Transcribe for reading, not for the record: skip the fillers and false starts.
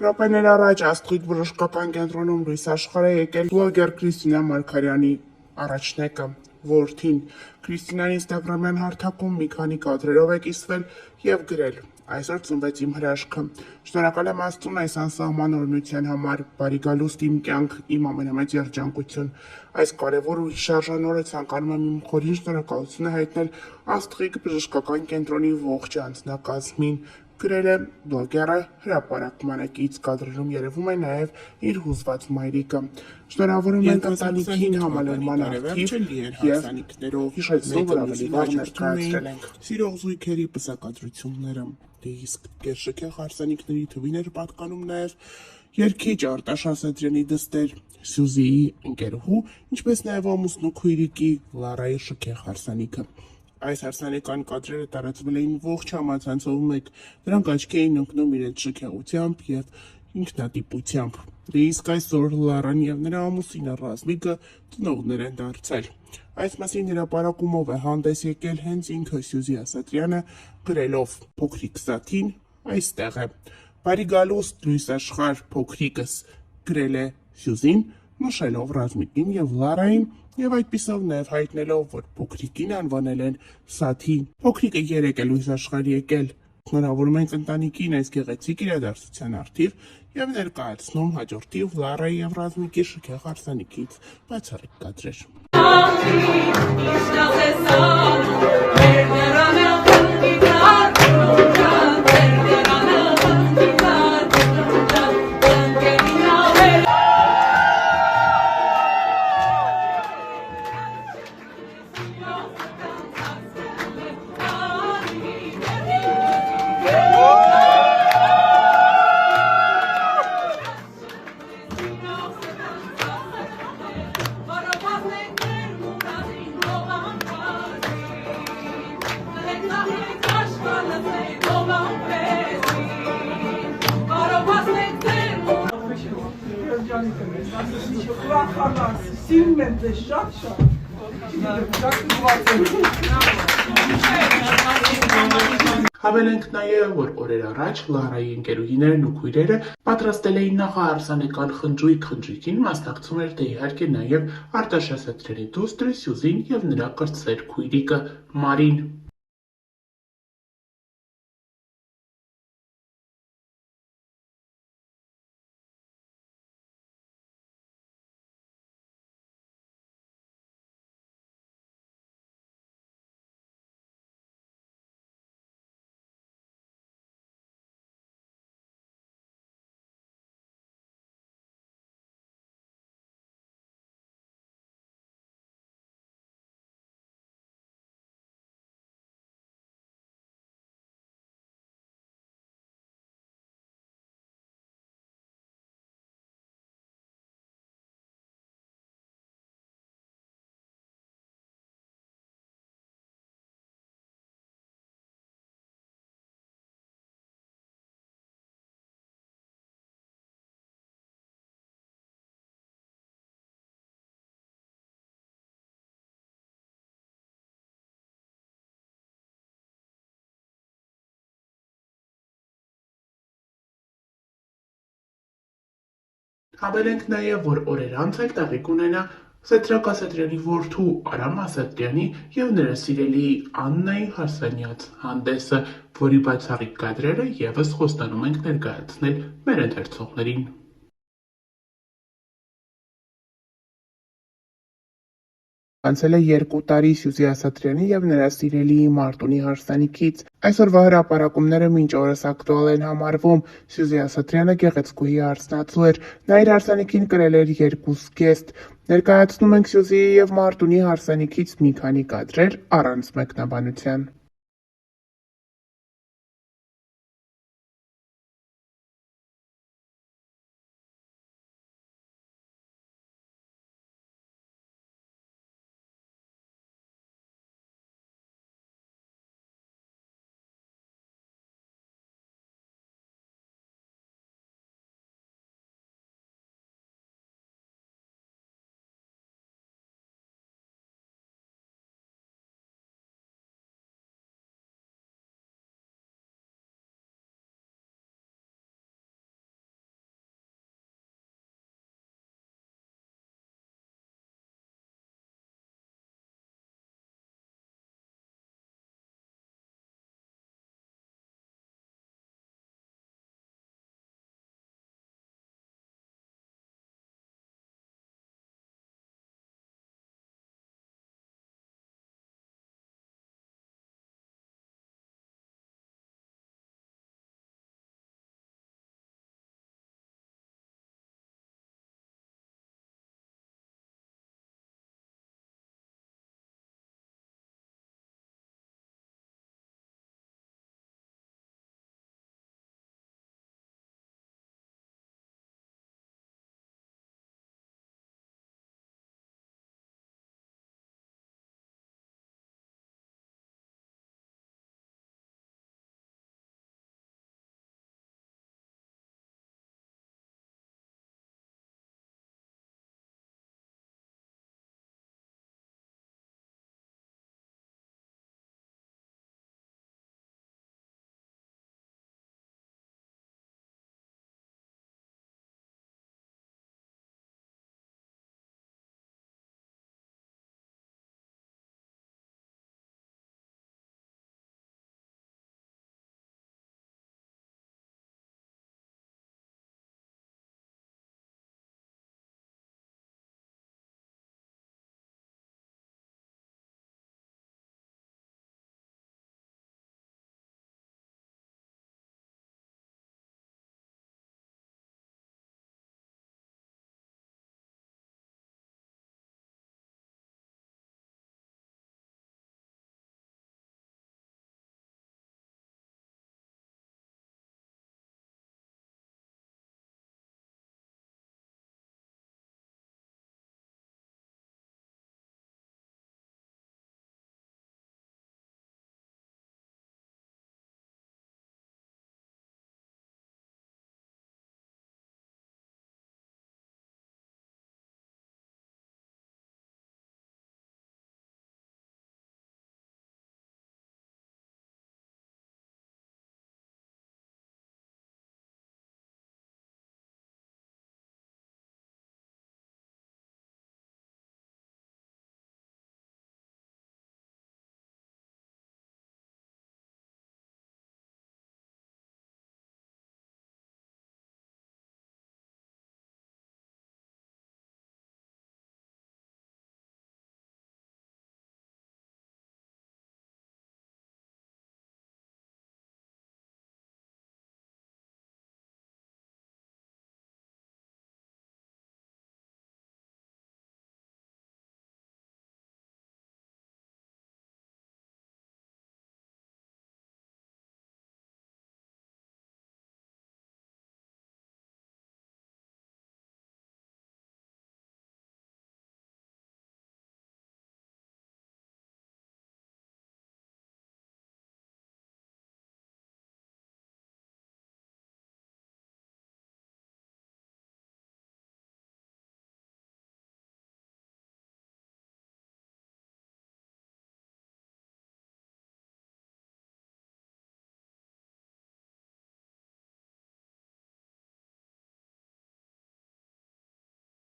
Րոպեներ առաջ Աստղիկ բժշկական կենտրոնում լույս աշխարհ է եկել բլոգեր Քրիստինա Մարգարյանի առաջնեկը, որդին։ Քրիստինան ինստագրամյան հարթակում մի քանի կադրերով է կիսվել եւ գրել. Այսօր ծնվեց իմ հրաշքը։ Շնորհակալ եմ Աստծուն այս անսահման օրհնության համար, բարի գալուստ իմ կյանք, իմ ամենամեծ երջանկություն։ Այս կարևոր ու հիշարժան օրը ցանկանում եմ իմ խորին շնորհակալությունը հայտնել Աստղիկ բժշկական կենտրոնի ողջ անձնակազմին, գրել է բլոգերը հրապարակմանակից, կադրերում երևում է նաև իր հուզված մայրիկը։ Շնորհավորում ենք ընտանիքին համալրման արդիվ եւ հիշեցնում, որ ավելի վաղ ներկայացրել ենք Սիրող զույգերի պսակադրությունները, իսկ կերշքեղ հարսանիքների թվին էր պատկանում նաև երգիչ Արտաշ Ասատրյանի դստեր Սյուզիի ընկերուհու, ինչպես նաև ամուսնու քույրիկի Լարայի շքեղ հարսանիքը։ Այս հարսանեկան կադրերը տարածվել էին ողջ համացանցով մեկ, դրանք աչքի էին ընկնում իրենց շքեղությամբ եւ ինքնատիպությամբ։ Իսկ այսօր Լարան եւ նրա ամուսինը Ռազմիկը ծնողներ են դարձել։ Այս մասին հրապարակումով է հանդես եկել հենց ինքը Սյուզի Ասատրյանը, գրելով. Փոքրիկ Սաթին այստեղ է։ Բարի գալուստ լույս աշխարհ փոքրիկս, գրել է Սյուզին, նշելով Ռազմիկին եւ Լարային եւ այդպիսով նաեւ հայտնելով, որ փոքրիկին անվանել են Սաթի։ Փոքրիկը 3 է լույս աշխարհ եկել։ Շնորհավորում ենք ընտանիքին այս գեղեցիկ իրադարձության արդիվ եւ ներկայացնում հաջորդիվ Լարայի եւ Ռազմիկի շքեղ հարսանիքից բացառիկ կադրեր։ Հավելենք նաև, որ օրեր առաջ Լարայի ընկերուհիներն ու քույրերը պատրաստել էին նախահարսանեկան խնջույքին մասնակցում էր դե իհարկե նաև Արտաշ Ասատրյանի դուստրը Սյուզին եւ նրա կրտսեր քույրիկը Մարին։ Հավելենք նաև, որ օրեր անց էլ տեղի կունենա Սեդրակ Ասատրյանի որդու Արամ Ասատրյանի եւ նրա սիրելի Աննայի հարսանյաց հանդեսը, որի բացառիկ կադրերը եւս խոստանում ենք ներկայացնել մեր ընթերցողներին։ Անցել է 2 տարի Սյուզի Ասատրյանի եւ նրա սիրելիի Մարտունի հարսանիքից։ Այսօրվա հրապարակումները մինչ օրս ակտուալ են համարվում։ Սյուզի Ասատրյանը գեղեցկուհի հարսնացու էր։ Նա իր հարսանիքին կրել էր 2 զգեստ։ Ներկայացնում ենք Սյուզիի եւ Մարտունի հարսանիքից մի քանի կադրեր առանց մեկնաբանության։